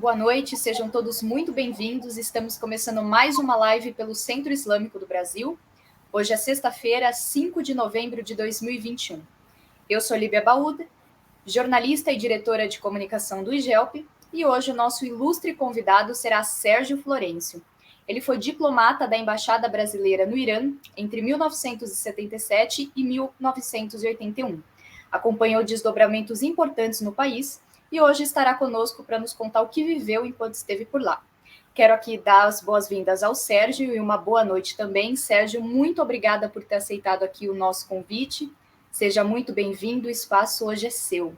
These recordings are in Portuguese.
boa noite, sejam todos muito bem-vindos. Estamos começando mais uma live pelo Centro Islâmico do Brasil. Hoje é sexta-feira, 5 de novembro de 2021. Eu sou Líbia Baúda, jornalista e diretora de comunicação do IGELP, e hoje o nosso ilustre convidado será Sérgio Florencio. Ele foi diplomata da Embaixada Brasileira no Irã entre 1977 e 1981. Acompanhou desdobramentos importantes no país e hoje estará conosco para nos contar o que viveu enquanto esteve por lá. Quero aqui dar as boas-vindas ao Sérgio e uma boa noite também. Sérgio, muito obrigada por ter aceitado aqui o nosso convite. Seja muito bem-vindo, o espaço hoje é seu.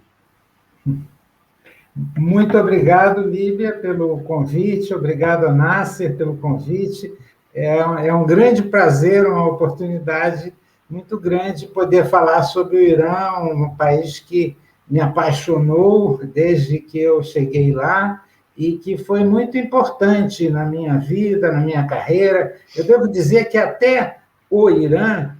Muito obrigado, Líbia, pelo convite, obrigado a Nasser pelo convite. É um grande prazer, uma oportunidade muito grande poder falar sobre o Irã, um país que me apaixonou desde que eu cheguei lá e que foi muito importante na minha vida, na minha carreira. Eu devo dizer que até o Irã,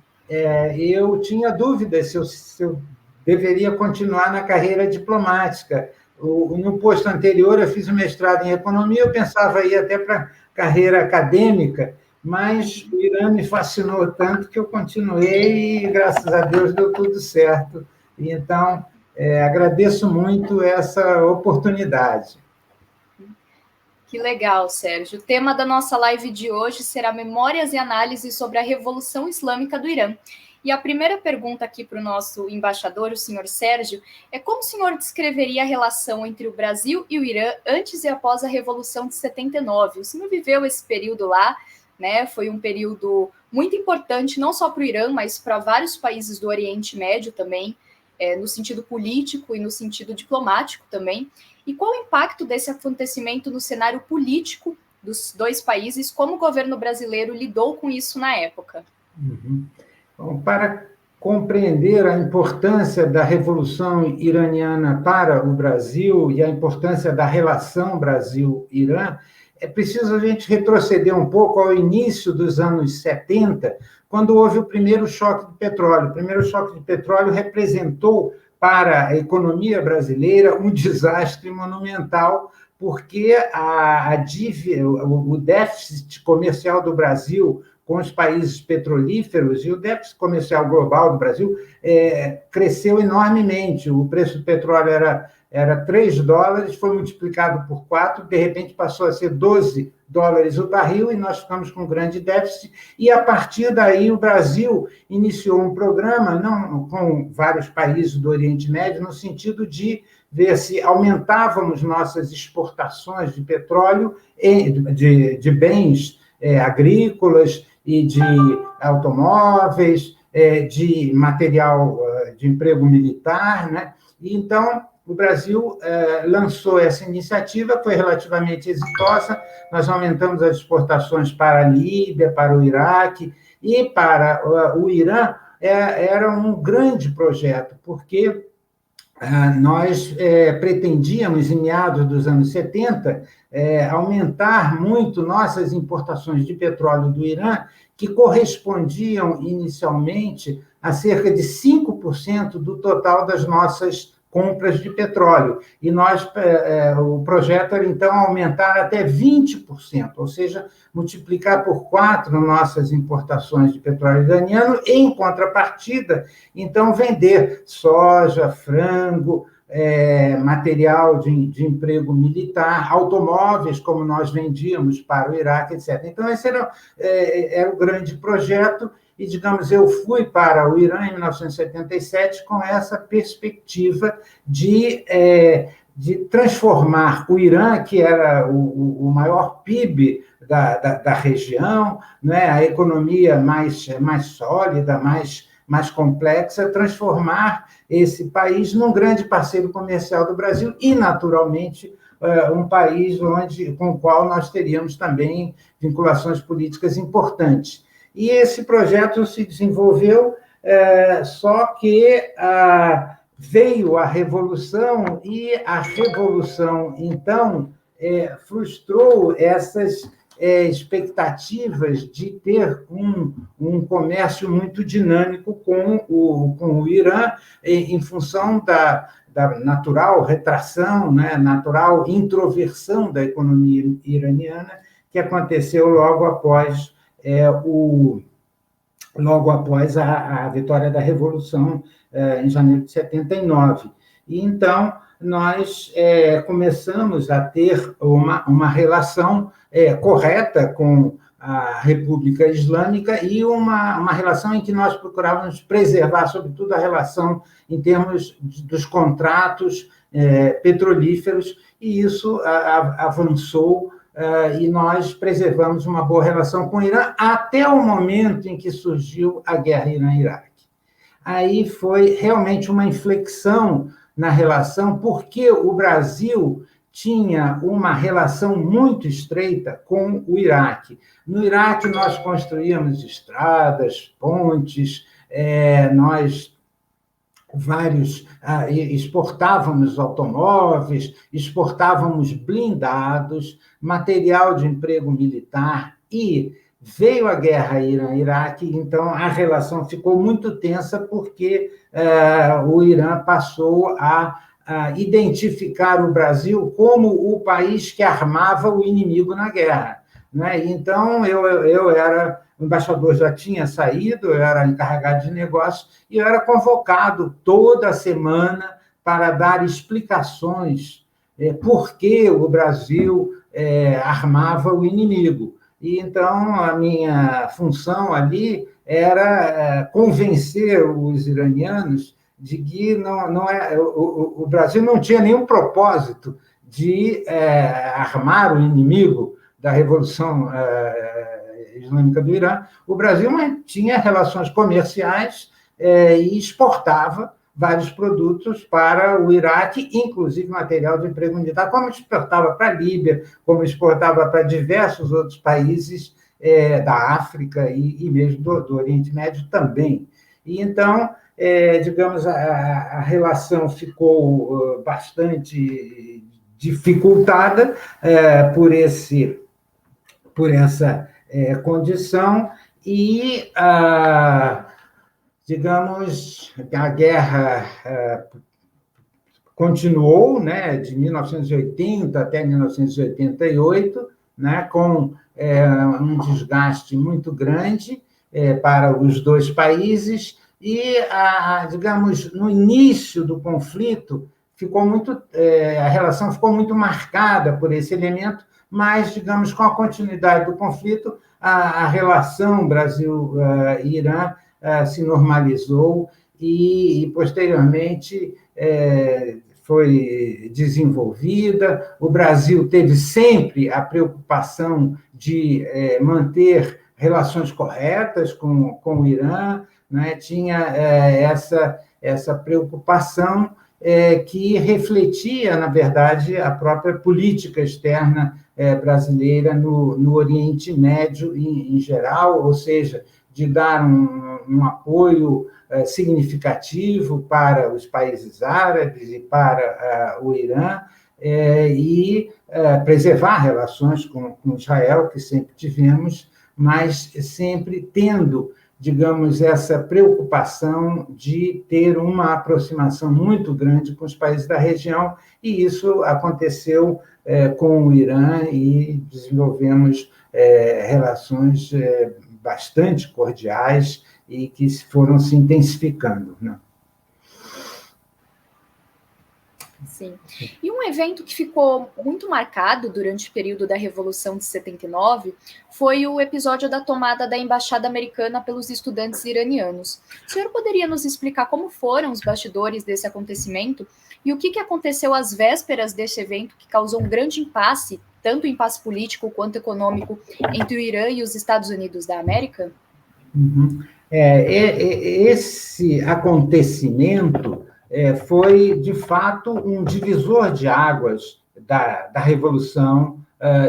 eu tinha dúvidas se eu deveria continuar na carreira diplomática. No posto anterior, eu fiz um mestrado em economia, eu pensava ir até para carreira acadêmica, mas o Irã me fascinou tanto que eu continuei e, graças a Deus, deu tudo certo. E, então, agradeço muito essa oportunidade. Que legal, Sérgio. O tema da nossa live de hoje será Memórias e Análises sobre a Revolução Islâmica do Irã. E a primeira pergunta aqui para o nosso embaixador, o senhor Sérgio, é como o senhor descreveria a relação entre o Brasil e o Irã antes e após a Revolução de 79? O senhor viveu esse período lá, né? Foi um período muito importante, não só para o Irã, mas para vários países do Oriente Médio também, no sentido político e no sentido diplomático também. E qual o impacto desse acontecimento no cenário político dos dois países? Como o governo brasileiro lidou com isso na época? Bom, para compreender a importância da Revolução Iraniana para o Brasil e a importância da relação Brasil-Irã, é preciso a gente retroceder um pouco ao início dos anos 70, quando houve o primeiro choque de petróleo. O primeiro choque de petróleo representou para a economia brasileira um desastre monumental, porque a dívida, o déficit comercial do Brasil com os países petrolíferos e o déficit comercial global do Brasil cresceu enormemente. O preço do petróleo era $3, foi multiplicado por 4, de repente passou a ser $12 o barril, e nós ficamos com um grande déficit, e a partir daí o Brasil iniciou um programa com vários países do Oriente Médio, no sentido de ver se aumentávamos nossas exportações de petróleo, de bens agrícolas e de automóveis, de material de emprego militar, né? E, então, o Brasil lançou essa iniciativa, foi relativamente exitosa, nós aumentamos as exportações para a Líbia, para o Iraque e para o Irã. Era um grande projeto, porque nós pretendíamos, em meados dos anos 70, aumentar muito nossas importações de petróleo do Irã, que correspondiam inicialmente a cerca de 5% do total das nossas compras de petróleo. E o projeto era, então, aumentar até 20%, ou seja, multiplicar por 4 nossas importações de petróleo iraniano e, em contrapartida, então, vender soja, frango, material de emprego militar, automóveis, como nós vendíamos para o Iraque, etc. Então, esse era o grande projeto. E, digamos, eu fui para o Irã em 1977 com essa perspectiva de transformar o Irã, que era o maior PIB da região, né, a economia mais sólida, mais complexa, transformar esse país num grande parceiro comercial do Brasil e, naturalmente, um país com o qual nós teríamos também vinculações políticas importantes. E esse projeto se desenvolveu, só que veio a Revolução, e a Revolução, então, frustrou essas expectativas de ter um comércio muito dinâmico com o Irã, em função da natural retração, né, natural introversão da economia iraniana, que aconteceu logo após a vitória da Revolução, em janeiro de 79. E, então, nós começamos a ter uma relação correta com a República Islâmica e uma relação em que nós procurávamos preservar, sobretudo, a relação em termos dos contratos petrolíferos, e isso avançou, e nós preservamos uma boa relação com o Irã até o momento em que surgiu a guerra Irã-Iraque. Aí foi realmente uma inflexão na relação, porque o Brasil tinha uma relação muito estreita com o Iraque. No Iraque, nós construíamos estradas, pontes, exportávamos automóveis, exportávamos blindados, material de emprego militar, e veio a guerra Irã-Iraque, então a relação ficou muito tensa, porque o Irã passou a identificar o Brasil como o país que armava o inimigo na guerra, né? Então, eu era... O embaixador já tinha saído, eu era encarregado de negócios, e eu era convocado toda semana para dar explicações por que o Brasil armava o inimigo. E, então, a minha função ali era convencer os iranianos de que o Brasil não tinha nenhum propósito de armar o inimigo da Revolução Islâmica do Irã. O Brasil mantinha relações comerciais e exportava vários produtos para o Iraque, inclusive material de emprego militar, como exportava para a Líbia, como exportava para diversos outros países da África e mesmo do Oriente Médio também. E, então, digamos, a relação ficou bastante dificultada por essa condição, e, digamos, a guerra continuou, né, de 1980 até 1988, né, com um desgaste muito grande para os dois países, e, digamos, no início do conflito, a relação ficou muito marcada por esse elemento, mas, digamos, com a continuidade do conflito, a relação Brasil-Irã se normalizou e posteriormente, foi desenvolvida. O Brasil teve sempre a preocupação de manter relações corretas com o Irã, né? Tinha essa preocupação que refletia, na verdade, a própria política externa brasileira no Oriente Médio em geral, ou seja, de dar um apoio significativo para os países árabes e para o Irã, e preservar relações com Israel, que sempre tivemos, mas sempre tendo, digamos, essa preocupação de ter uma aproximação muito grande com os países da região, e isso aconteceu com o Irã, e desenvolvemos relações bastante cordiais e que foram se intensificando, né? Sim. E um evento que ficou muito marcado durante o período da Revolução de 79 foi o episódio da tomada da embaixada americana pelos estudantes iranianos. O senhor poderia nos explicar como foram os bastidores desse acontecimento e o que aconteceu às vésperas desse evento que causou um grande impasse, tanto impasse político quanto econômico, entre o Irã e os Estados Unidos da América? Uhum. Esse acontecimento foi, de fato, um divisor de águas da Revolução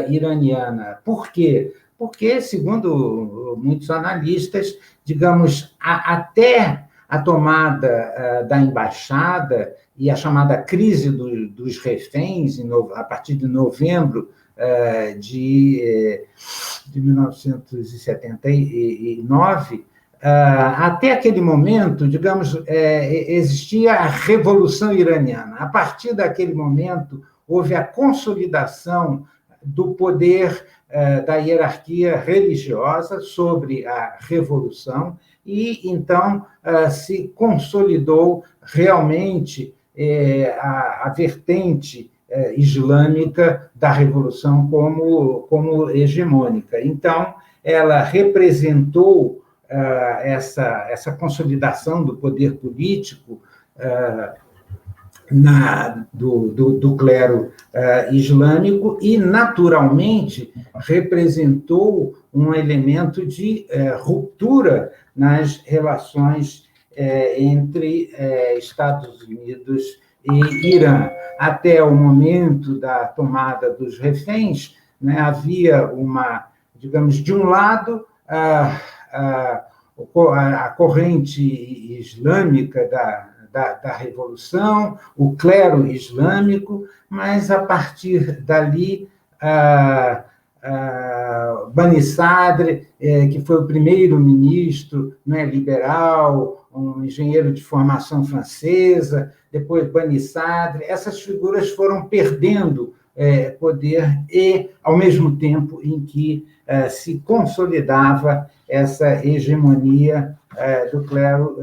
iraniana. Por quê? Porque, segundo muitos analistas, digamos, até a tomada da embaixada e a chamada crise dos reféns, a partir de novembro de 1979, Até aquele momento, digamos, existia a Revolução Iraniana. A partir daquele momento, houve a consolidação do poder da hierarquia religiosa sobre a Revolução, e então se consolidou realmente a vertente islâmica da Revolução como hegemônica. Então, ela representou essa consolidação do poder político do clero islâmico e, naturalmente, representou um elemento de ruptura nas relações entre Estados Unidos e Irã. Até o momento da tomada dos reféns, né, havia digamos, de um lado, a corrente islâmica da Revolução, o clero islâmico, mas, a partir dali, Bani Sadr, que foi o primeiro-ministro, né, liberal, um engenheiro de formação francesa, depois Bani Sadr, essas figuras foram perdendo poder e, ao mesmo tempo em que se consolidava essa hegemonia do clero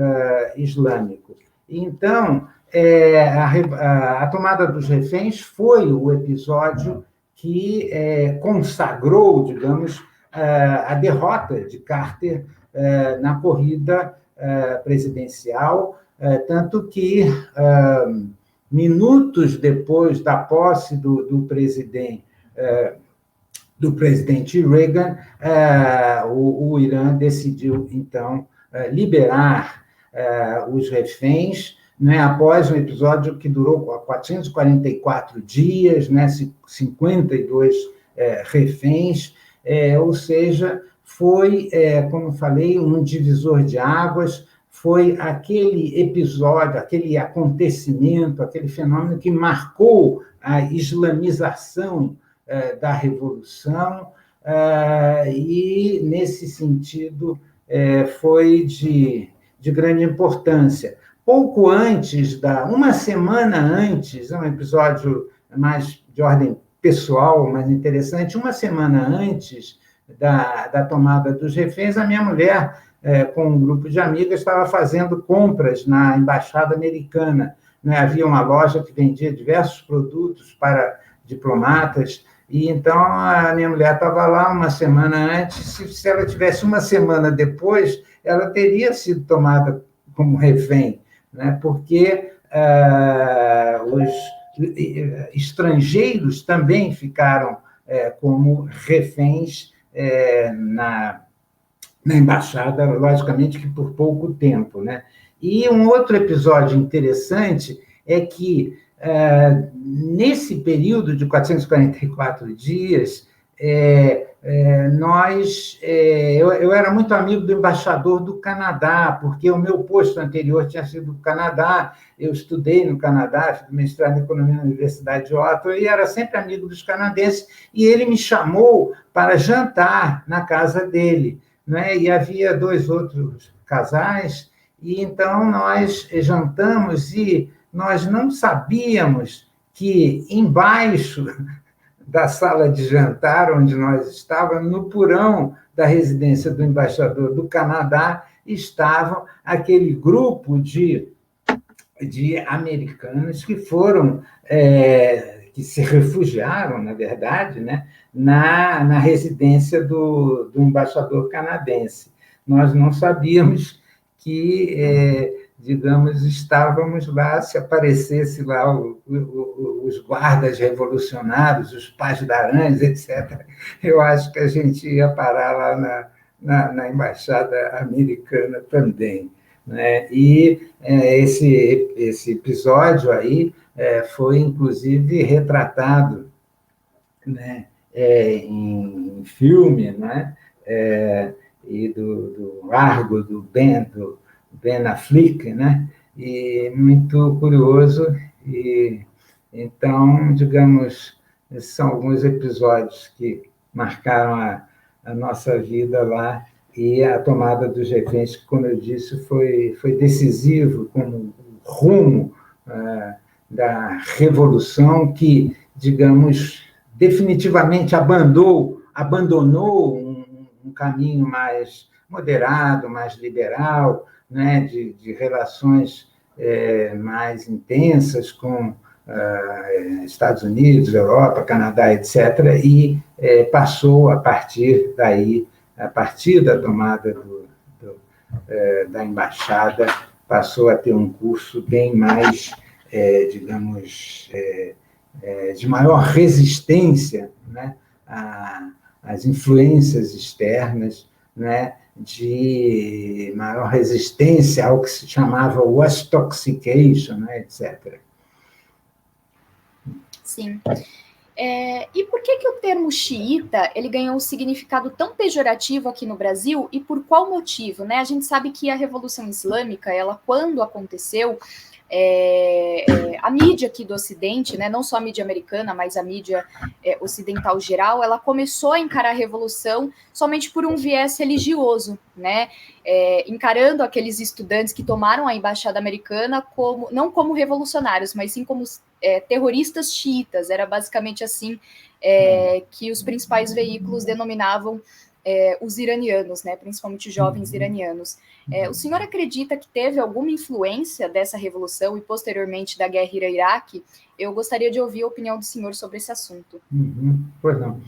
islâmico. Então, a tomada dos reféns foi o episódio que consagrou, digamos, a derrota de Carter na corrida presidencial, tanto que, minutos depois da posse do presidente Reagan, o Irã decidiu, então, liberar os reféns, né, após um episódio que durou 444 dias, né, 52 reféns, ou seja, foi, como falei, um divisor de águas, foi aquele episódio, aquele acontecimento, aquele fenômeno que marcou a islamização da Revolução, e, nesse sentido, foi de grande importância. Pouco antes, uma semana antes, é um episódio mais de ordem pessoal, mais interessante, uma semana antes da tomada dos reféns, a minha mulher, com um grupo de amigas, estava fazendo compras na Embaixada Americana. Né? Havia uma loja que vendia diversos produtos para diplomatas, e então a minha mulher estava lá uma semana antes. Se ela tivesse uma semana depois, ela teria sido tomada como refém, né? Porque os estrangeiros também ficaram como reféns na embaixada, logicamente que por pouco tempo, né? E um outro episódio interessante é que, nesse período de 444 dias, eu era muito amigo do embaixador do Canadá, porque o meu posto anterior tinha sido do Canadá, eu estudei no Canadá, fiz mestrado em Economia na Universidade de Ottawa, e era sempre amigo dos canadenses, e ele me chamou para jantar na casa dele, né? E havia 2 outros casais, e então nós jantamos, e nós não sabíamos que embaixo da sala de jantar, onde nós estávamos, no porão da residência do embaixador do Canadá, estavam aquele grupo de americanos que foram, que se refugiaram, na verdade, né, na residência do embaixador canadense. Nós não sabíamos que, digamos, estávamos lá, se aparecesse lá os guardas revolucionários, os paz-daranhos, etc., eu acho que a gente ia parar lá na Embaixada Americana também, né? E esse episódio aí foi, inclusive, retratado, né, em filme, né? E do Argo, do Ben Affleck, né? E muito curioso. E então, digamos, esses são alguns episódios que marcaram a nossa vida lá E a tomada dos reféns, que, como eu disse, foi decisivo como rumo da revolução que, digamos, definitivamente abandonou um caminho mais moderado, mais liberal, né, de relações mais intensas com Estados Unidos, Europa, Canadá, etc., e passou, a partir daí, a partir da tomada da embaixada, passou a ter um curso bem mais, digamos, de maior resistência, né, às influências externas, né, de maior resistência ao que se chamava Westtoxication, né, etc. Sim. E por que o termo xiita ele ganhou um significado tão pejorativo aqui no Brasil e por qual motivo, né? A gente sabe que a Revolução Islâmica, ela quando aconteceu, a mídia aqui do Ocidente, né, não só a mídia americana, mas a mídia ocidental geral, ela começou a encarar a Revolução somente por um viés religioso, né? Encarando aqueles estudantes que tomaram a embaixada americana como, não como revolucionários, mas sim como terroristas xiitas. Era basicamente assim que os principais veículos denominavam os iranianos, né, principalmente jovens iranianos. O senhor acredita que teve alguma influência dessa revolução e posteriormente da guerra Irã-Iraque? Eu gostaria de ouvir a opinião do senhor sobre esse assunto. Pois não.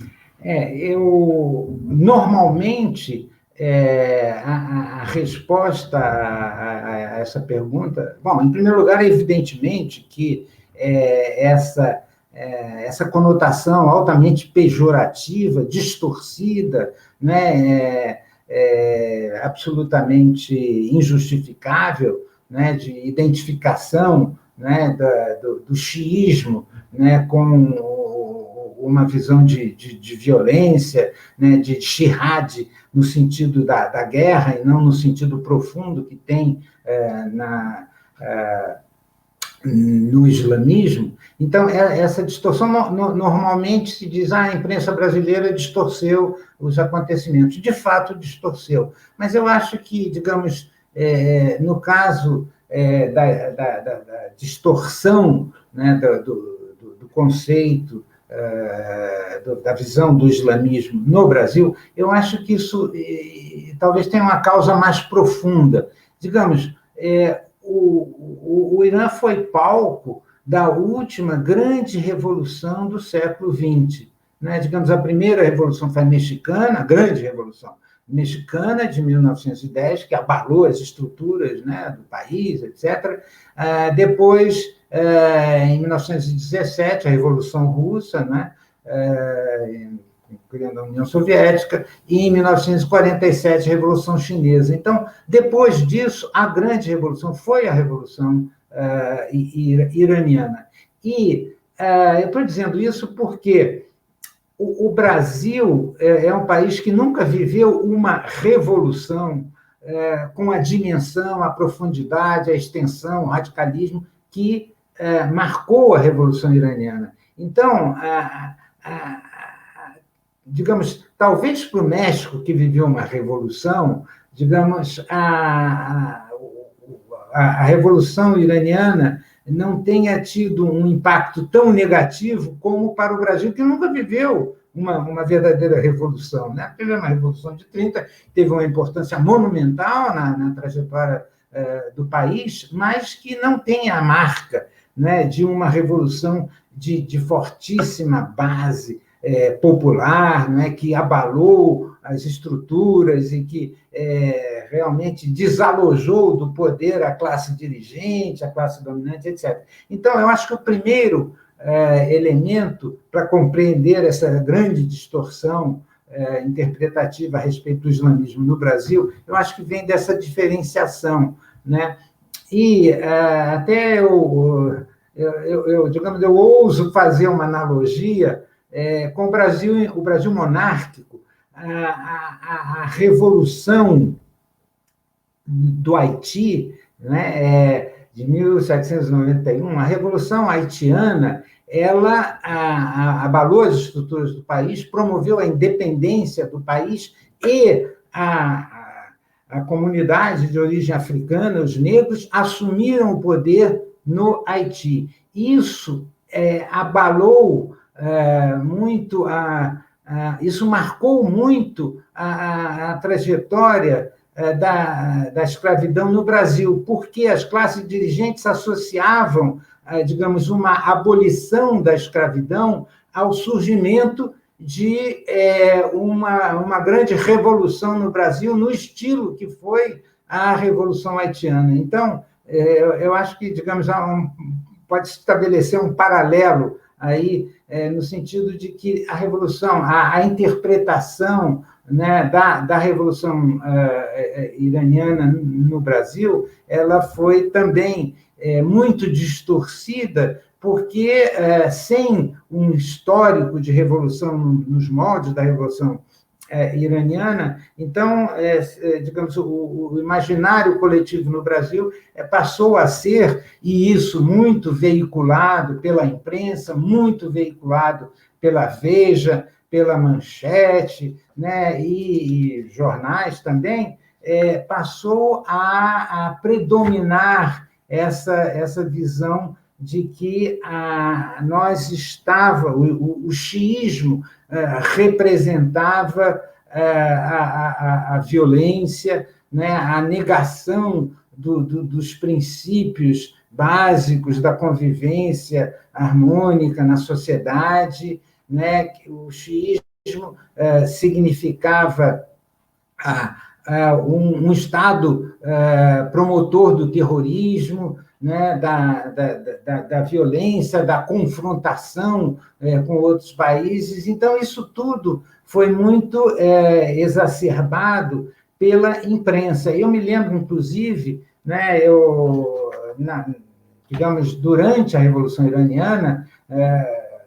Eu normalmente a resposta a essa pergunta, bom, em primeiro lugar, evidentemente que essa conotação altamente pejorativa, distorcida, né, absolutamente injustificável, né, de identificação, né, do xiismo, né, com uma visão de violência, né, de jihad, no sentido da guerra, e não no sentido profundo que tem no islamismo. Então, essa distorção, normalmente se diz, a imprensa brasileira distorceu os acontecimentos. De fato, distorceu. Mas eu acho que, digamos, no caso da distorção, né, do conceito, da visão do islamismo no Brasil, eu acho que isso talvez tenha uma causa mais profunda. Digamos, o Irã foi palco da última grande revolução do século XX. Né? Digamos, a primeira revolução foi a mexicana, a grande revolução mexicana de 1910, que abalou as estruturas, né, do país, etc. Depois, em 1917, a Revolução Russa, né, criando a União Soviética, e em 1947, a Revolução Chinesa. Então, depois disso, a grande revolução foi a Revolução iraniana. E eu estou dizendo isso porque o Brasil é um país que nunca viveu uma revolução com a dimensão, a profundidade, a extensão, o radicalismo que marcou a Revolução Iraniana. Então, digamos, talvez para o México, que viveu uma revolução, digamos, a Revolução Iraniana não tenha tido um impacto tão negativo como para o Brasil, que nunca viveu uma verdadeira revolução. Né? Teve uma Revolução de 30, teve uma importância monumental na trajetória do país, mas que não tem a marca, né, de uma revolução de fortíssima base popular, né, que abalou as estruturas e que realmente desalojou do poder a classe dirigente, a classe dominante, etc. Então, eu acho que o primeiro elemento para compreender essa grande distorção interpretativa a respeito do islamismo no Brasil, eu acho que vem dessa diferenciação, né? E até digamos, eu ouso fazer uma analogia com o Brasil monárquico. A revolução do Haiti, né, de 1791, a revolução haitiana, ela abalou as estruturas do país, promoveu a independência do país e a comunidade de origem africana, os negros, assumiram o poder no Haiti. Isso abalou muito, isso marcou muito a trajetória da escravidão no Brasil, porque as classes dirigentes associavam, digamos, uma abolição da escravidão ao surgimento de uma grande revolução no Brasil, no estilo que foi a Revolução Haitiana. Então, eu acho que, digamos, pode estabelecer um paralelo aí, no sentido de que a Revolução, a interpretação, né, da Revolução iraniana no Brasil, ela foi também muito distorcida, porque, sem um histórico de revolução nos moldes da Revolução iraniana, então, digamos, o imaginário coletivo no Brasil passou a ser, e isso muito veiculado pela imprensa, muito veiculado pela Veja, pela Manchete, né, e jornais também, passou a predominar essa visão de que o xiismo representava a violência, né, a negação dos princípios básicos da convivência harmônica na sociedade, né? O xiismo significava um Estado promotor do terrorismo, né, da violência, da confrontação com outros países. Então, isso tudo foi muito exacerbado pela imprensa. Eu me lembro, inclusive, né, digamos, durante a Revolução Iraniana,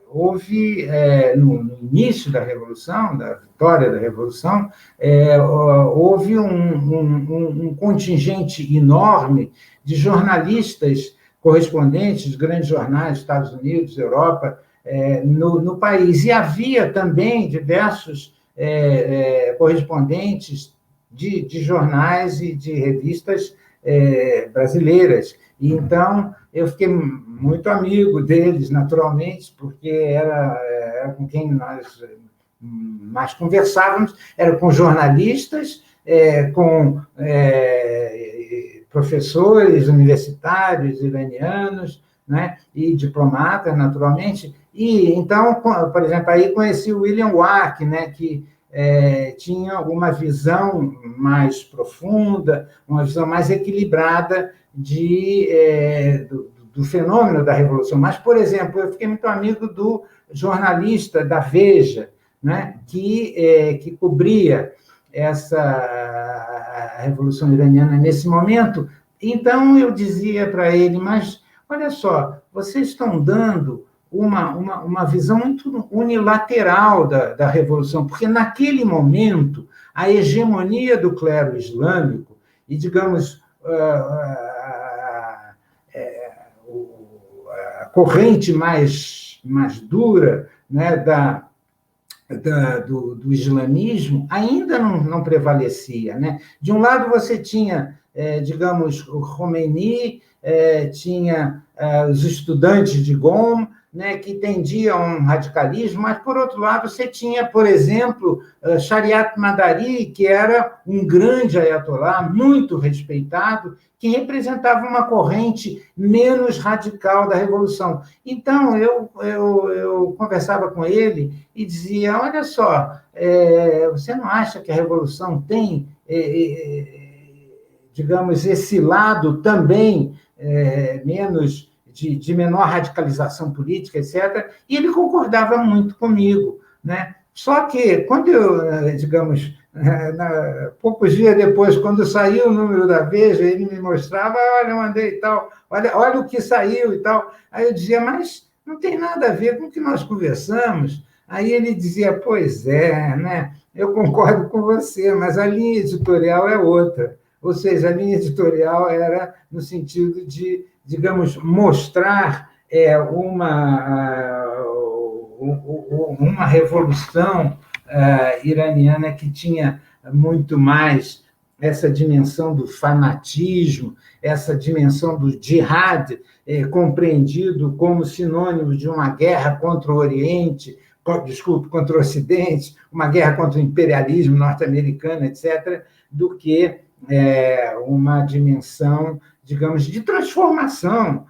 houve, no início da Revolução, da vitória da Revolução, houve um contingente enorme de jornalistas correspondentes de grandes jornais, Estados Unidos, Europa, no país. E havia também diversos correspondentes de jornais e de revistas brasileiras. E, então, eu fiquei muito amigo deles, naturalmente, porque era com quem nós mais conversávamos, era com jornalistas, com professores universitários iranianos, né, e diplomatas, naturalmente. E, então, por exemplo, aí conheci o William Wack, né, que tinha uma visão mais profunda, uma visão mais equilibrada do fenômeno da Revolução. Mas, por exemplo, eu fiquei muito amigo do jornalista da Veja, né, que cobria a Revolução Iraniana nesse momento. Então, eu dizia para ele, mas, olha só, vocês estão dando uma visão muito unilateral da Revolução, porque, naquele momento, a hegemonia do clero islâmico e, digamos, a corrente mais dura, né, do islamismo ainda não prevalecia, né? De um lado, você tinha, digamos, o Khomeini, tinha os estudantes de Qom, né, que tendiam a um radicalismo, mas, por outro lado, você tinha, por exemplo, Shariat Madari, que era um grande ayatolá, muito respeitado, que representava uma corrente menos radical da Revolução. Então, eu conversava com ele e dizia, olha só, você não acha que a Revolução tem, digamos, esse lado também menos de menor radicalização política, etc., e ele concordava muito comigo, né? Só que, quando eu, digamos, poucos dias depois, quando saiu o número da Veja, ele me mostrava, olha, eu mandei e tal, olha o que saiu e tal. Aí eu dizia, mas não tem nada a ver com o que nós conversamos. Aí ele dizia, pois é, né? Eu concordo com você, mas a linha editorial é outra. Ou seja, a linha editorial era no sentido de, digamos, mostrar uma revolução iraniana que tinha muito mais essa dimensão do fanatismo, essa dimensão do jihad, compreendido como sinônimo de uma guerra contra o Oriente, contra o Ocidente, uma guerra contra o imperialismo norte-americano, etc., do que uma dimensão, digamos, de transformação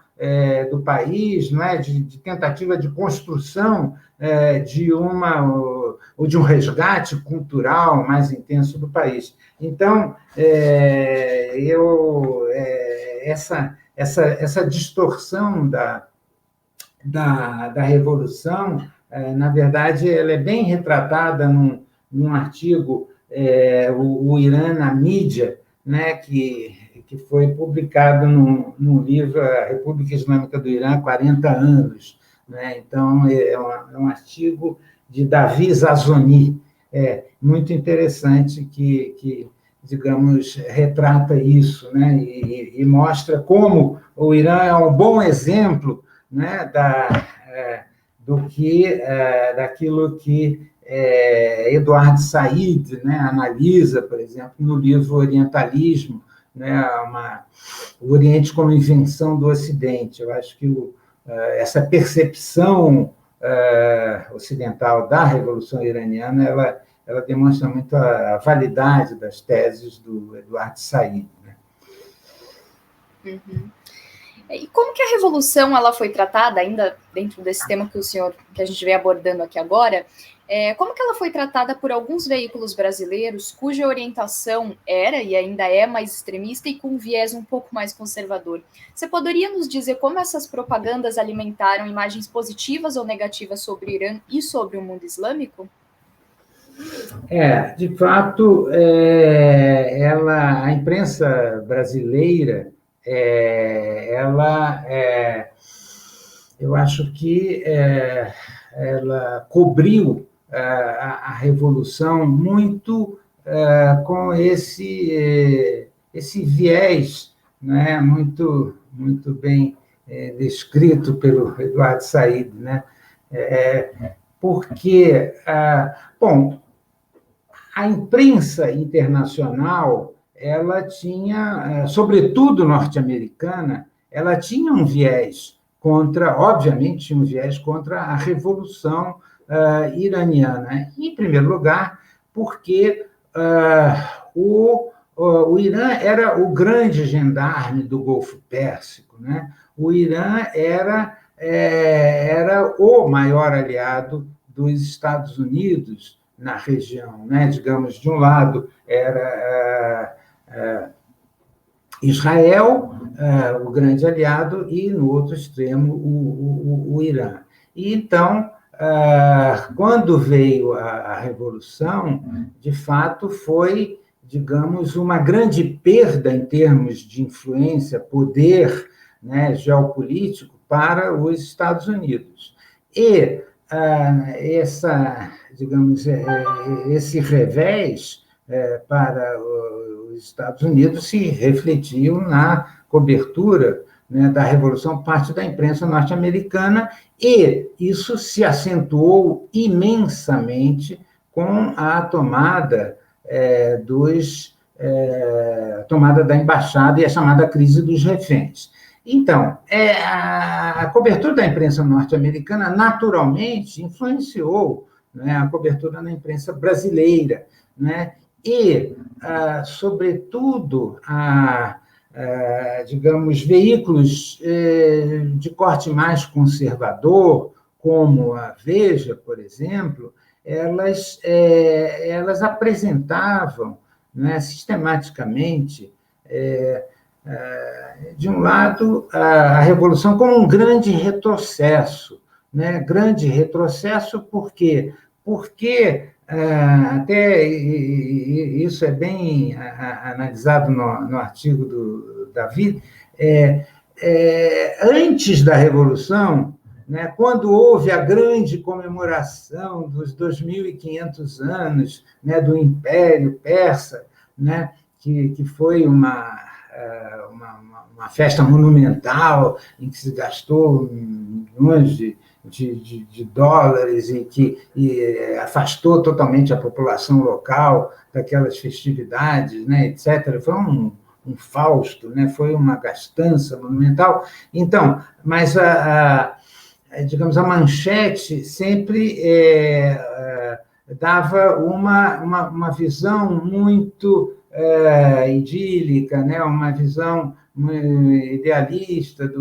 do país, não é? De tentativa de construção de ou de um resgate cultural mais intenso do país. Então, essa distorção da Revolução, na verdade, ela é bem retratada num artigo, o Irã na mídia, né, que foi publicado no livro A República Islâmica do Irã há 40 anos. Né? Então, é um artigo de Davi Zazoni, muito interessante, que digamos, retrata isso, né? E mostra como o Irã é um bom exemplo, né, daquilo que Eduardo Said, né, analisa, por exemplo, no livro Orientalismo, né, o Oriente como invenção do Ocidente. Eu acho que essa percepção ocidental da Revolução Iraniana, ela demonstra muito a validade das teses do Eduardo Said. Né? Uhum. E como que a Revolução ela foi tratada, ainda dentro desse tema que a gente vem abordando aqui agora, como que ela foi tratada por alguns veículos brasileiros cuja orientação era e ainda é mais extremista e com um viés um pouco mais conservador? Você poderia nos dizer como essas propagandas alimentaram imagens positivas ou negativas sobre o Irã e sobre o mundo islâmico? De fato, a imprensa brasileira, eu acho que ela cobriu a Revolução muito com esse viés, né, muito bem descrito pelo Eduardo Said, né? Porque, bom, a imprensa internacional, ela tinha, sobretudo norte-americana, ela tinha um viés obviamente, tinha um viés contra a Revolução iraniana. Em primeiro lugar, porque o Irã era o grande gendarme do Golfo Pérsico, né? O Irã era o maior aliado dos Estados Unidos na região, né? Digamos, de um lado era Israel, o grande aliado, e no outro extremo o Irã. E então, quando veio a Revolução, de fato foi, digamos, uma grande perda em termos de influência, poder, né, geopolítico para os Estados Unidos. E digamos, esse revés para os Estados Unidos se refletiu na cobertura, né, da Revolução, parte da imprensa norte-americana, e isso se acentuou imensamente com a tomada tomada da embaixada e a chamada crise dos reféns. Então, a cobertura da imprensa norte-americana naturalmente influenciou, né, a cobertura na imprensa brasileira, né, e, sobretudo, digamos, veículos de corte mais conservador, como a Veja, por exemplo, elas apresentavam, né, sistematicamente, de um lado, a Revolução como um grande retrocesso, né? Grande retrocesso por quê? Porque, até isso é bem analisado no artigo do Davi, antes da Revolução, né, quando houve a grande comemoração dos 2.500 anos, né, do Império Persa, né, que foi uma festa monumental em que se gastou milhões de dólares afastou totalmente a população local daquelas festividades, né, etc. Foi um Fausto, né, foi uma gastança monumental. Então, mas digamos, a manchete sempre dava uma visão muito idílica, né, uma visão idealista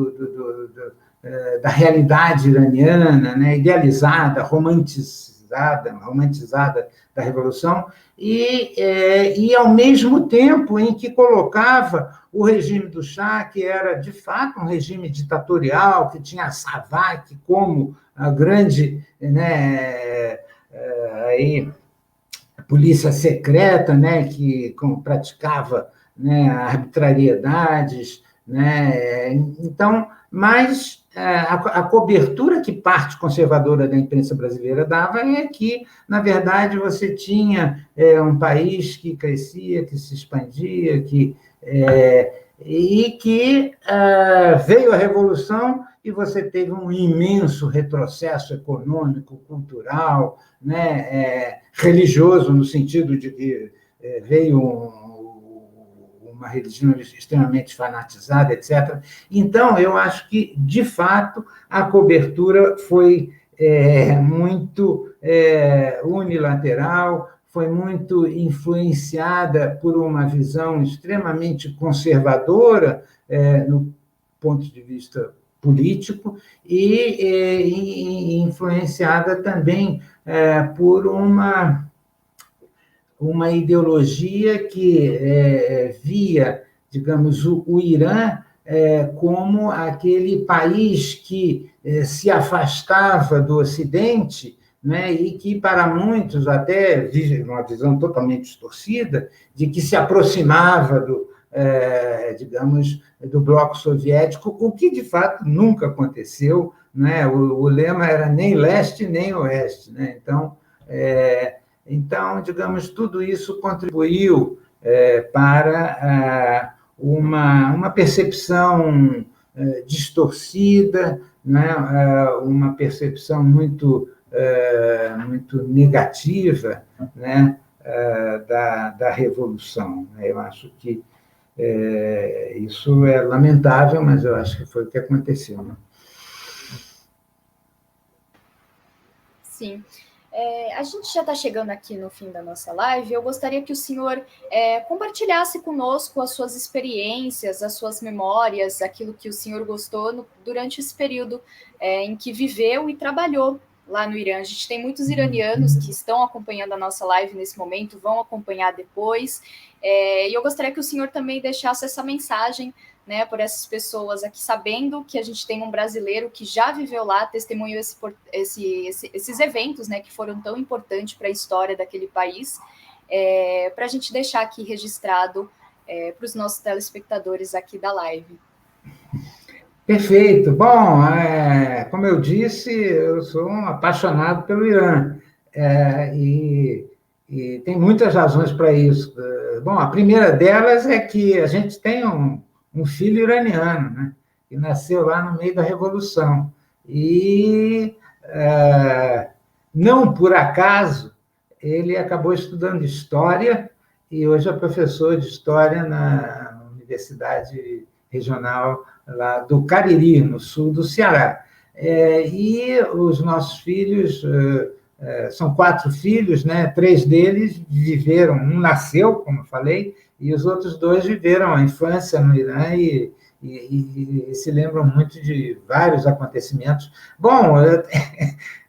da realidade iraniana, né, idealizada, romantizada da Revolução, e ao mesmo tempo em que colocava o regime do Shah, que era, de fato, um regime ditatorial, que tinha a SAVAK como a grande, né, polícia secreta, né, que praticava, né, arbitrariedades, né? Então, mas a cobertura que parte conservadora da imprensa brasileira dava é que, na verdade, você tinha um país que crescia, que se expandia, e que veio a Revolução e você teve um imenso retrocesso econômico, cultural, né, religioso, no sentido de que veio uma religião extremamente fanatizada, etc. Então, eu acho que, de fato, a cobertura foi muito unilateral, foi muito influenciada por uma visão extremamente conservadora no ponto de vista político e influenciada também por uma ideologia que via, digamos, o Irã como aquele país que se afastava do Ocidente, né, e que, para muitos, até vive uma visão totalmente distorcida, de que se aproximava digamos, do bloco soviético, o que, de fato, nunca aconteceu, né? O lema era nem leste nem oeste, né? Então, digamos, tudo isso contribuiu para uma percepção distorcida, né? Uma percepção muito negativa, né? Da Revolução. Eu acho que isso é lamentável, mas eu acho que foi o que aconteceu. Né? Sim. A gente já está chegando aqui no fim da nossa live. Eu gostaria que o senhor compartilhasse conosco as suas experiências, as suas memórias, aquilo que o senhor gostou durante esse período em que viveu e trabalhou lá no Irã. A gente tem muitos iranianos que estão acompanhando a nossa live nesse momento, vão acompanhar depois. E eu gostaria que o senhor também deixasse essa mensagem, né, por essas pessoas aqui, sabendo que a gente tem um brasileiro que já viveu lá, testemunhou esses eventos, né, que foram tão importantes para a história daquele país, para a gente deixar aqui registrado para os nossos telespectadores aqui da live. Perfeito. Bom, como eu disse, eu sou um apaixonado pelo Irã, e tem muitas razões para isso. Bom, a primeira delas é que a gente tem um filho iraniano, né, que nasceu lá no meio da Revolução. E, não por acaso, ele acabou estudando História e hoje é professor de História na Universidade Regional lá do Cariri, no sul do Ceará. E os nossos filhos, são 4 filhos, né? 3 deles viveram, um nasceu, como eu falei, e os outros 2 viveram a infância no Irã e se lembram muito de vários acontecimentos. Bom,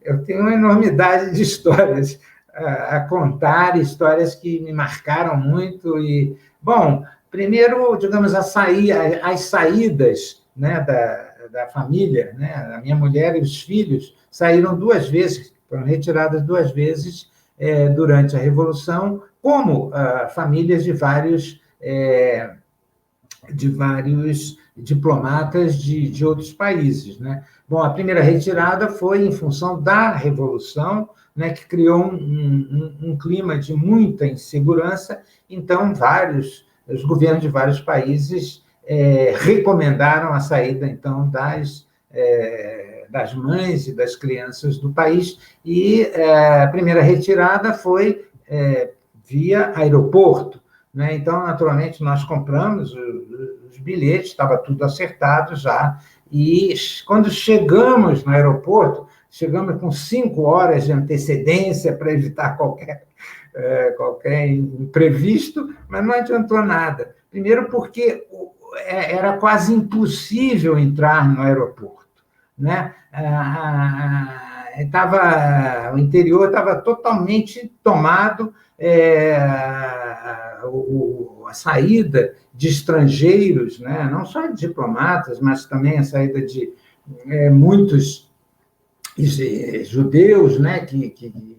eu tenho uma enormidade de histórias a contar, histórias que me marcaram muito. E, bom, primeiro, digamos, as saídas, né, da família, né? A minha mulher e os filhos saíram 2 vezes, foram retiradas 2 vezes durante a Revolução, como famílias de vários diplomatas de outros países, né? Bom, a primeira retirada foi em função da Revolução, né, que criou um clima de muita insegurança. Então, os governos de vários países recomendaram a saída, então, das mães e das crianças do país, e a primeira retirada foi via aeroporto, né? Então, naturalmente, nós compramos os bilhetes, estava tudo acertado já, e quando chegamos no aeroporto, chegamos com 5 horas de antecedência para evitar qualquer imprevisto, mas não adiantou nada. Primeiro porque era quase impossível entrar no aeroporto, né? O interior estava totalmente tomado, a saída de estrangeiros, né? Não só de diplomatas, mas também a saída de muitos judeus, né, que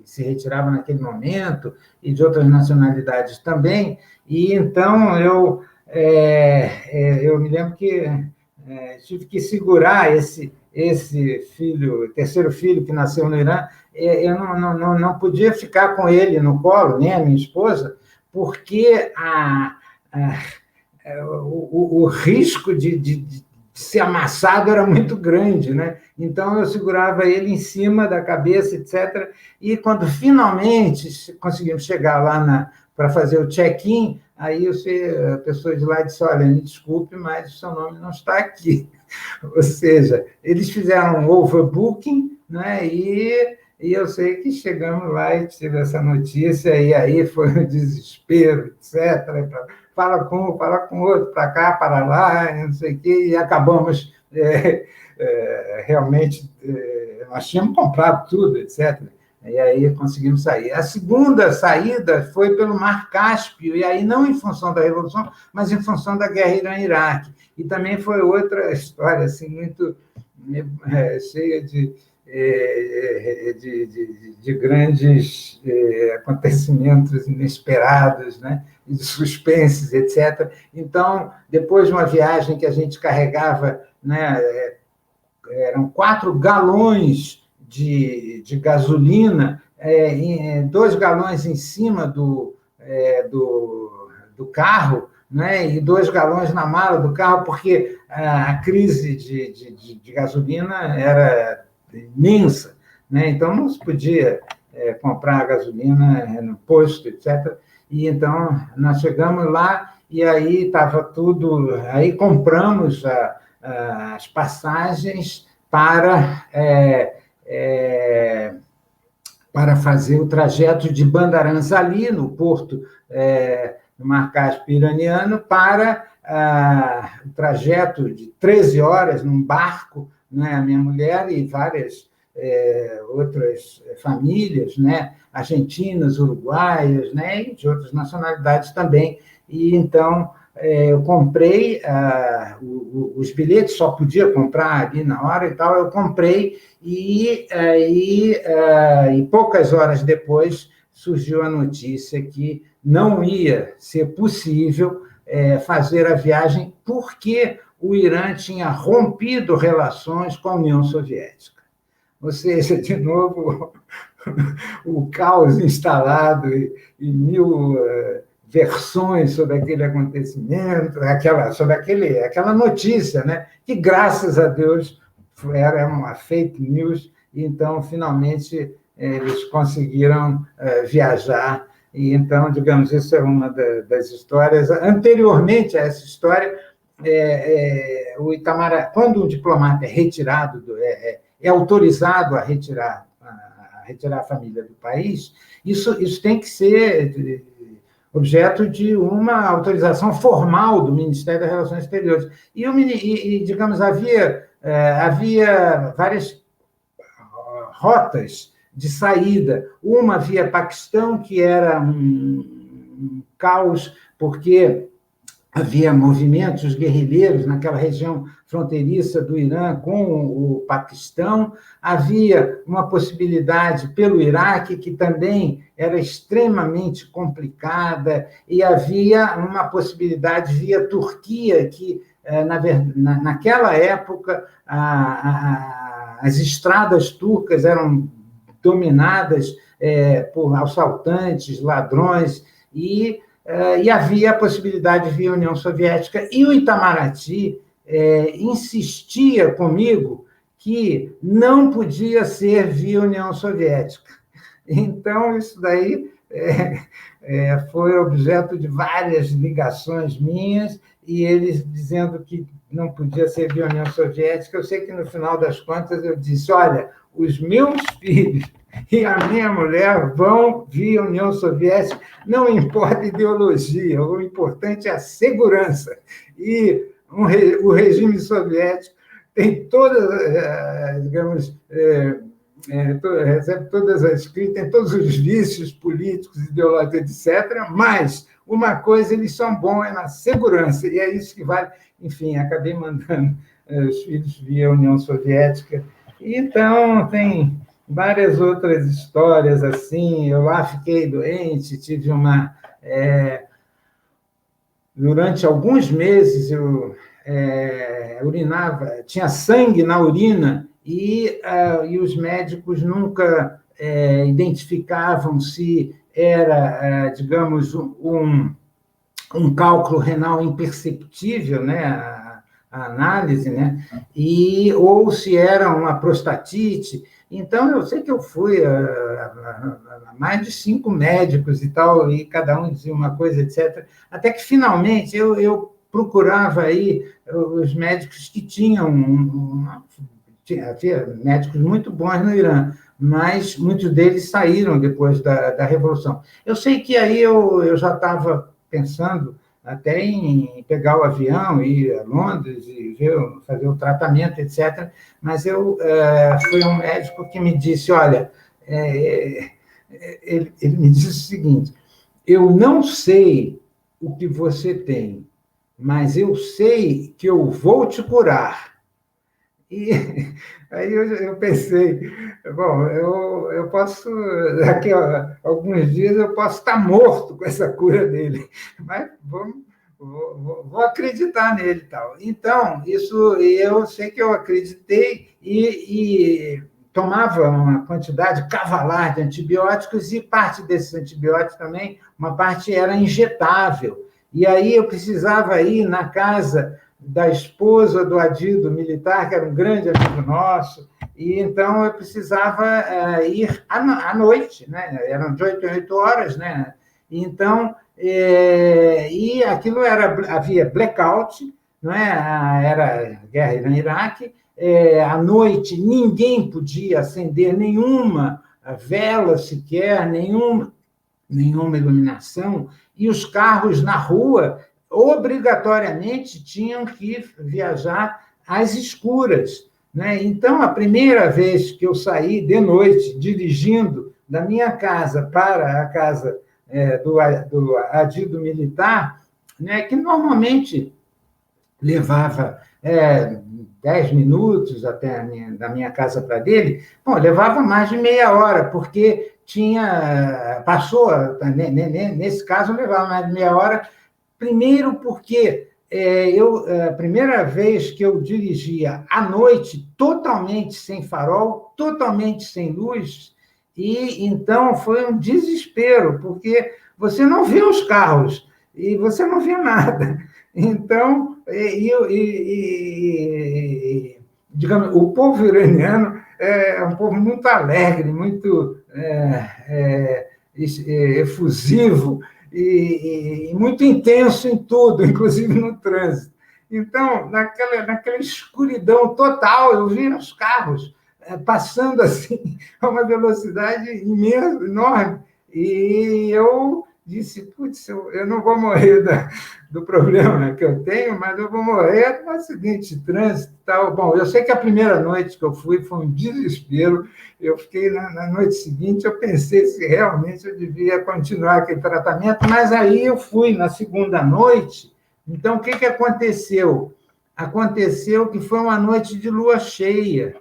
se retiravam naquele momento, e de outras nacionalidades também. E então eu me lembro que tive que segurar esse filho, terceiro filho que nasceu no Irã. Eu não podia ficar com ele no colo, nem a minha esposa, porque o risco de ser amassado era muito grande, né? Então, eu segurava ele em cima da cabeça, etc. E quando finalmente conseguimos chegar lá para fazer o check-in, aí a pessoa de lá disse: olha, me desculpe, mas o seu nome não está aqui. Ou seja, eles fizeram um overbooking, né? E eu sei que chegamos lá e tive essa notícia, e aí foi um desespero, etc. Fala com um, fala com outro, para cá, para lá, não sei o quê, e acabamos realmente, nós tínhamos comprado tudo, etc. E aí conseguimos sair. A segunda saída foi pelo Mar Cáspio, e aí não em função da Revolução, mas em função da guerra Irã-Iraque. E também foi outra história assim, muito cheia de grandes acontecimentos inesperados, né? De suspenses, etc. Então, depois de uma viagem que a gente carregava, né, eram 4 galões de gasolina, 2 galões em cima do carro, né, e 2 galões na mala do carro, porque a crise de gasolina era imensa, né? Então não se podia comprar gasolina no posto, etc. E então nós chegamos lá e aí estava tudo, aí compramos as passagens para fazer o trajeto de Bandaranzali, no porto do Mar Cáspio iraniano, para o trajeto de 13 horas num barco, né? A minha mulher e várias outras famílias, né? Argentinas, uruguaias, né? E de outras nacionalidades também. E então eu comprei os bilhetes, só podia comprar ali na hora e tal, eu comprei, e poucas horas depois surgiu a notícia que não ia ser possível fazer a viagem porque o Irã tinha rompido relações com a União Soviética. Ou seja, de novo, o caos instalado e mil versões sobre aquele acontecimento, sobre aquela notícia, né? Que, graças a Deus, era uma fake news, e então, finalmente, eles conseguiram viajar. E então, digamos, isso é uma das histórias. Anteriormente a essa história, o Itamaraty, quando um diplomata é retirado, é autorizado a retirar a família do país, isso tem que ser objeto de uma autorização formal do Ministério das Relações Exteriores. E digamos, havia várias rotas de saída. Uma via Paquistão, que era um caos, porque havia movimentos guerrilheiros naquela região fronteiriça do Irã com o Paquistão. Havia uma possibilidade pelo Iraque, que também era extremamente complicada, e havia uma possibilidade via Turquia, que, naquela época, as estradas turcas eram dominadas por assaltantes, ladrões, e havia a possibilidade via União Soviética. E o Itamaraty insistia comigo que não podia ser via União Soviética. Então, isso daí foi objeto de várias ligações minhas, e eles dizendo que não podia ser via União Soviética. Eu sei que, no final das contas, eu disse: olha, os meus filhos e a minha mulher vão via União Soviética, não importa a ideologia, o importante é a segurança. E o regime soviético tem todas, digamos, recebe todas as críticas, tem todos os vícios políticos, ideológicos, etc., mas uma coisa eles são bons é na segurança, e é isso que vale. Enfim, acabei mandando os filhos via União Soviética. Então, tem várias outras histórias assim. Eu lá fiquei doente, tive uma... durante alguns meses, eu urinava, tinha sangue na urina, e os médicos nunca identificavam se era, digamos, um cálculo renal imperceptível, né, a análise, né, ou se era uma prostatite. Então, eu sei que eu fui a mais de 5 médicos e tal, e cada um dizia uma coisa, etc. Até que, finalmente, eu procurava aí os médicos que tinham... Havia médicos muito bons no Irã, mas muitos deles saíram depois da Revolução. Eu sei que aí eu já estava pensando até em pegar o avião, ir a Londres e fazer o tratamento, etc. Mas foi um médico que me disse: olha, ele me disse o seguinte: eu não sei o que você tem, mas eu sei que eu vou te curar. E aí eu pensei, bom, eu posso, daqui a alguns dias, eu posso estar morto com essa cura dele, mas vou acreditar nele e tal. Então, isso, eu sei que eu acreditei e tomava uma quantidade cavalar de antibióticos, e parte desses antibióticos também, uma parte era injetável. E aí eu precisava ir na casa da esposa do adido militar, que era um grande amigo nosso, e então eu precisava ir à noite, né? Eram de 8 em 8 horas, né? Então, e aquilo havia blackout, não é? Era guerra Irã-Iraque, à noite ninguém podia acender nenhuma vela sequer, nenhuma iluminação, e os carros na rua obrigatoriamente tinham que viajar às escuras, né? Então, a primeira vez que eu saí de noite, dirigindo da minha casa para a casa do adido militar, né, que normalmente levava 10 minutos até da minha casa para dele, bom, levava mais de meia hora, porque passou, nesse caso, levava mais de meia hora. Primeiro porque a primeira vez que eu dirigia à noite, totalmente sem farol, totalmente sem luz, e então foi um desespero, porque você não vê os carros e você não vê nada. Então, digamos, o povo iraniano é um povo muito alegre, muito efusivo, e muito intenso em tudo, inclusive no trânsito. Então, naquela escuridão total, eu via os carros passando assim a uma velocidade imensa, enorme, e eu disse: putz, eu não vou morrer do problema que eu tenho, mas eu vou morrer do acidente de trânsito e tal. Bom, eu sei que a primeira noite que eu fui foi um desespero. Eu fiquei, na noite seguinte, eu pensei se realmente eu devia continuar aquele tratamento, mas aí eu fui na segunda noite. Então, o que aconteceu? Aconteceu que foi uma noite de lua cheia.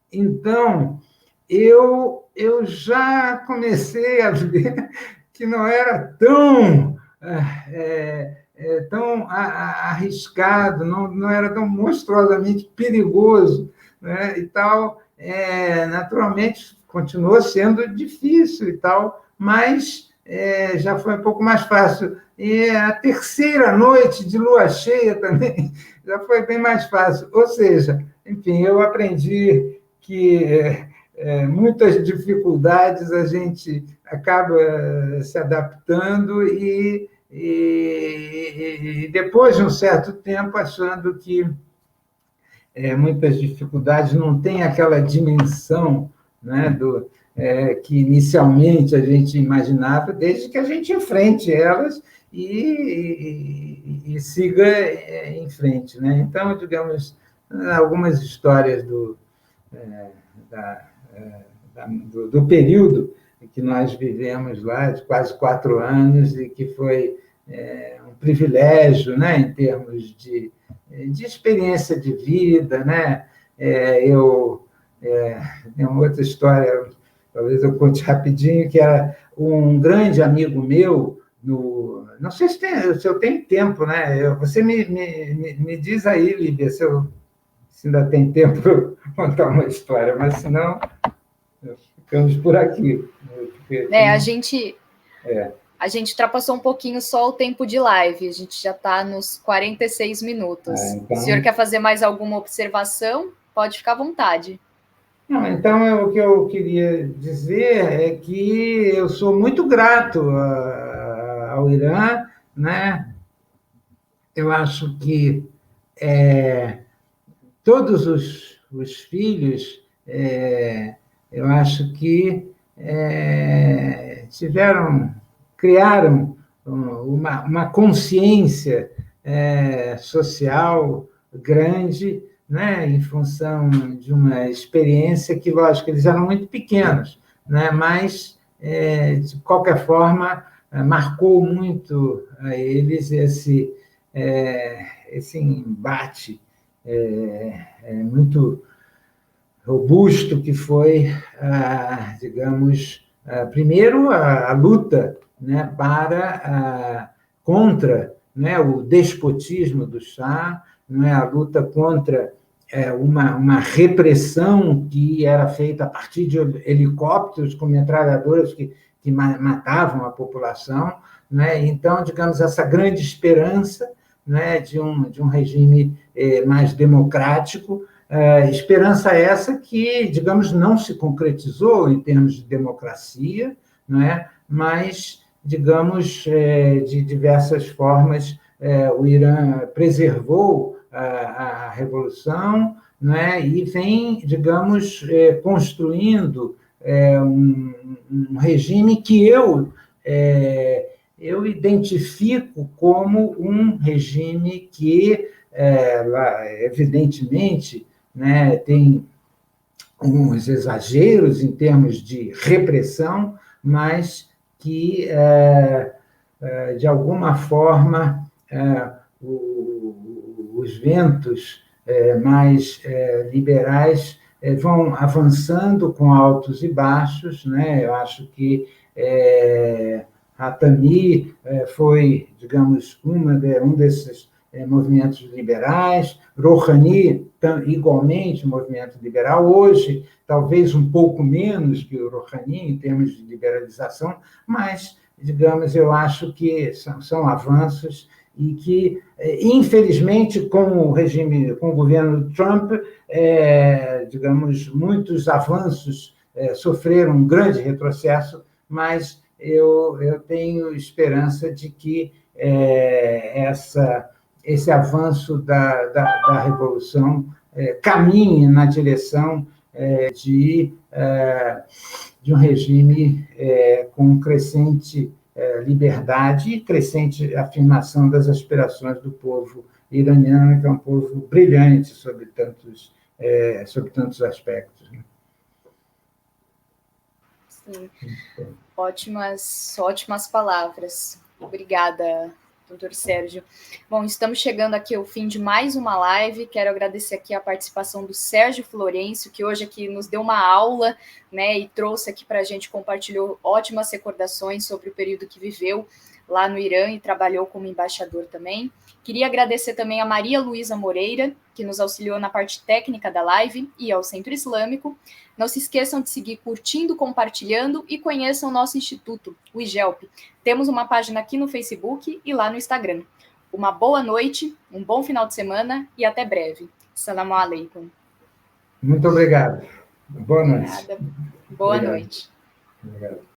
Então, eu já comecei a ver que não era tão arriscado, não era tão monstruosamente perigoso, né? E tal. Naturalmente, continuou sendo difícil e tal, mas já foi um pouco mais fácil. E a terceira noite de lua cheia também já foi bem mais fácil. Ou seja, enfim, eu aprendi que muitas dificuldades a gente acaba se adaptando e depois de um certo tempo achando que muitas dificuldades não têm aquela dimensão, né, que inicialmente a gente imaginava, desde que a gente enfrente elas e siga em frente. Né? Então, digamos, algumas histórias do período que nós vivemos lá, de quase 4 anos, e que foi um privilégio, né, em termos de experiência de vida, né? Tem uma outra história, talvez eu conte rapidinho, que era um grande amigo meu, não sei se eu tenho tempo, né? Você me diz aí, Líbia, se ainda tem tempo para contar uma história, mas se não, ficamos por aqui. A gente ultrapassou um pouquinho só o tempo de live, a gente já está nos 46 minutos. Então... Se o senhor quer fazer mais alguma observação, pode ficar à vontade. Não, então, o que eu queria dizer é que eu sou muito grato ao Irã, né? Eu acho que todos os filhos, eu acho que criaram uma consciência social grande, né, em função de uma experiência que, lógico, eles eram muito pequenos, né, mas, de qualquer forma, marcou muito a eles esse embate muito robusto que foi, digamos, primeiro a luta, né, contra, né, o despotismo do Shah, não é, a luta contra uma repressão que era feita a partir de helicópteros com metralhadoras que matavam a população, né? Então, digamos, essa grande esperança, né, de um regime mais democrático, esperança essa que, digamos, não se concretizou em termos de democracia, não é? Mas, digamos, de diversas formas, o Irã preservou a revolução, não é? E vem, digamos, construindo um regime que eu identifico como um regime que, evidentemente, né, tem uns exageros em termos de repressão, mas que, de alguma forma, os ventos mais liberais vão avançando com altos e baixos, né? Eu acho que Hatami foi, digamos, um desses movimentos liberais, Rouhani, igualmente, movimento liberal, hoje, talvez um pouco menos que o Rouhani, em termos de liberalização, mas, digamos, eu acho que são avanços e que, infelizmente, com o governo Trump, digamos, muitos avanços sofreram um grande retrocesso, mas eu tenho esperança de que esse avanço da revolução caminhe na direção de um regime com crescente liberdade e crescente afirmação das aspirações do povo iraniano, que é um povo brilhante sobre tantos aspectos. Sim. Ótimas palavras. Obrigada, doutor Sérgio. Bom, estamos chegando aqui ao fim de mais uma live. Quero agradecer aqui a participação do Sérgio Florencio, que hoje aqui nos deu uma aula, né, e trouxe aqui para a gente, compartilhou ótimas recordações sobre o período que viveu. lá no Irã e trabalhou como embaixador também. Queria agradecer também a Maria Luísa Moreira, que nos auxiliou na parte técnica da live, e ao Centro Islâmico. Não se esqueçam de seguir curtindo, compartilhando e conheçam o nosso instituto, o IGELP. Temos uma página aqui no Facebook e lá no Instagram. Uma boa noite, um bom final de semana e até breve. Assalamu alaikum. Muito obrigado. Boa noite. Boa Obrigado. noite. Obrigado.